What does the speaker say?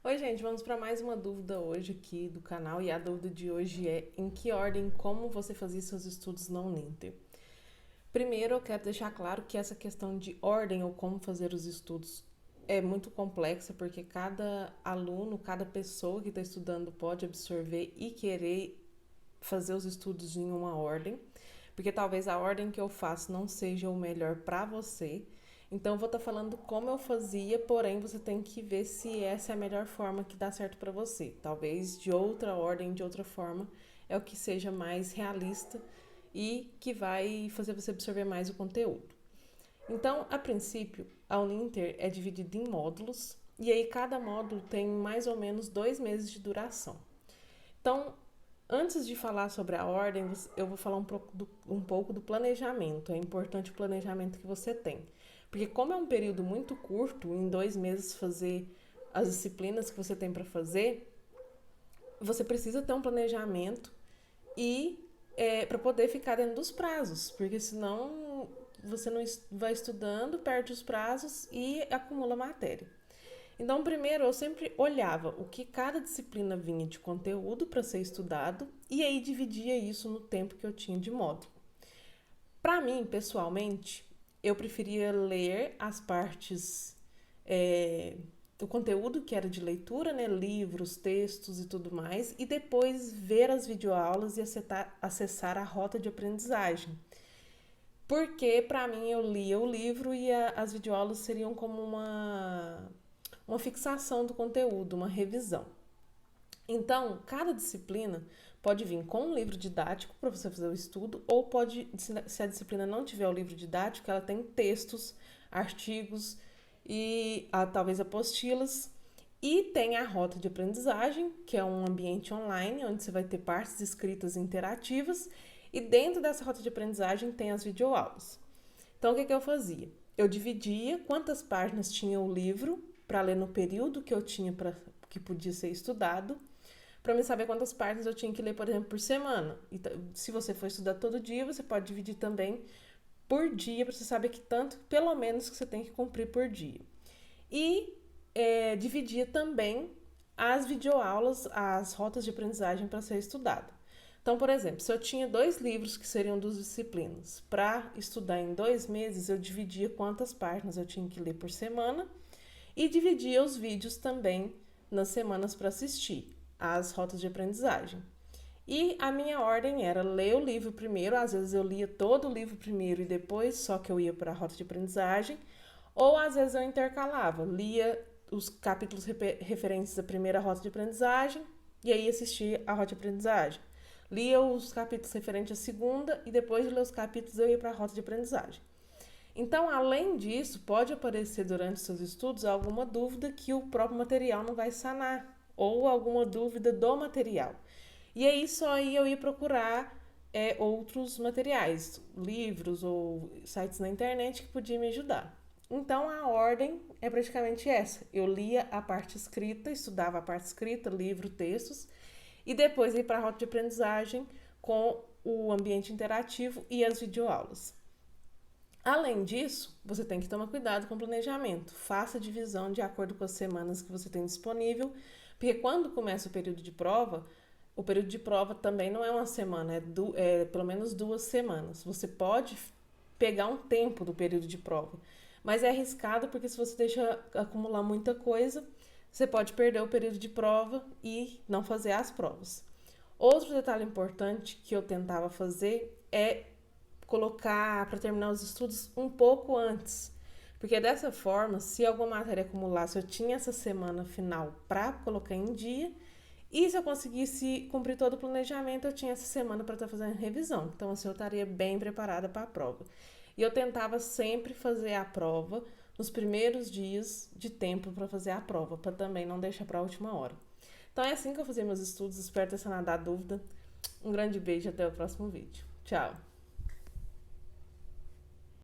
Oi, gente, vamos para mais uma dúvida hoje aqui do canal e a dúvida de hoje é em que ordem, como você fazia seus estudos na Uninter? Primeiro, eu quero deixar claro que essa questão de ordem ou como fazer os estudos é muito complexa porque cada aluno, cada pessoa que está estudando pode absorver e querer fazer os estudos em uma ordem, porque talvez a ordem que eu faço não seja o melhor para você. Então, eu vou estar falando como eu fazia, porém, você tem que ver se essa é a melhor forma que dá certo para você. Talvez de outra ordem, de outra forma, é o que seja mais realista e que vai fazer você absorver mais o conteúdo. Então, a princípio, a Uninter é dividida em módulos e aí cada módulo tem mais ou menos 2 meses de duração. Então, antes de falar sobre a ordem, eu vou falar um pouco do planejamento. É importante o planejamento que você tem. Porque como é um período muito curto, em 2 meses fazer as disciplinas que você tem para fazer, você precisa ter um planejamento e para poder ficar dentro dos prazos, porque senão você não vai estudando, perde os prazos e acumula matéria. Então, primeiro eu sempre olhava o que cada disciplina vinha de conteúdo para ser estudado e aí dividia isso no tempo que eu tinha de módulo. Para mim, pessoalmente, eu preferia ler as partes do conteúdo que era de leitura, né, livros, textos e tudo mais, e depois ver as videoaulas e acessar a rota de aprendizagem. Porque para mim eu lia o livro e as videoaulas seriam como uma fixação do conteúdo, uma revisão. Então, cada disciplina pode vir com um livro didático para você fazer o estudo, ou pode, se a disciplina não tiver o livro didático, ela tem textos, artigos e talvez apostilas. E tem a rota de aprendizagem, que é um ambiente online, onde você vai ter partes escritas interativas, e dentro dessa rota de aprendizagem tem as videoaulas. Então, o que eu fazia? Eu dividia quantas páginas tinha o livro para ler no período que eu tinha que podia ser estudado, para me saber quantas páginas eu tinha que ler, por exemplo, por semana. E se você for estudar todo dia, você pode dividir também por dia, para você saber que tanto, pelo menos, que você tem que cumprir por dia. E dividia também as videoaulas, as rotas de aprendizagem para ser estudada. Então, por exemplo, se eu tinha 2 livros que seriam 2 disciplinas, para estudar em 2 meses, eu dividia quantas páginas eu tinha que ler por semana e dividia os vídeos também nas semanas para assistir as rotas de aprendizagem. E a minha ordem era ler o livro primeiro, às vezes eu lia todo o livro primeiro e depois só que eu ia para a rota de aprendizagem, ou às vezes eu intercalava, lia os capítulos referentes à primeira rota de aprendizagem e aí assistia a rota de aprendizagem. Lia os capítulos referentes à segunda e depois de ler os capítulos eu ia para a rota de aprendizagem. Então, além disso, pode aparecer durante seus estudos alguma dúvida que o próprio material não vai sanar, ou alguma dúvida do material. E aí só aí eu ia procurar outros materiais, livros ou sites na internet que podiam me ajudar. Então a ordem é praticamente essa. Eu lia a parte escrita, estudava a parte escrita, livro, textos, e depois ia para a rota de aprendizagem com o ambiente interativo e as videoaulas. Além disso, você tem que tomar cuidado com o planejamento. Faça a divisão de acordo com as semanas que você tem disponível, porque quando começa o período de prova também não é uma semana, é pelo menos 2 semanas. Você pode pegar um tempo do período de prova, mas é arriscado porque se você deixa acumular muita coisa, você pode perder o período de prova e não fazer as provas. Outro detalhe importante que eu tentava fazer é colocar para terminar os estudos um pouco antes. Porque dessa forma, se alguma matéria acumulasse, eu tinha essa semana final para colocar em dia. E se eu conseguisse cumprir todo o planejamento, eu tinha essa semana para estar fazendo revisão. Então, assim, eu estaria bem preparada para a prova. E eu tentava sempre fazer a prova nos primeiros dias de tempo para fazer a prova, para também não deixar para a última hora. Então, é assim que eu fazia meus estudos. Espero ter sanado a dúvida. Um grande beijo e até o próximo vídeo. Tchau!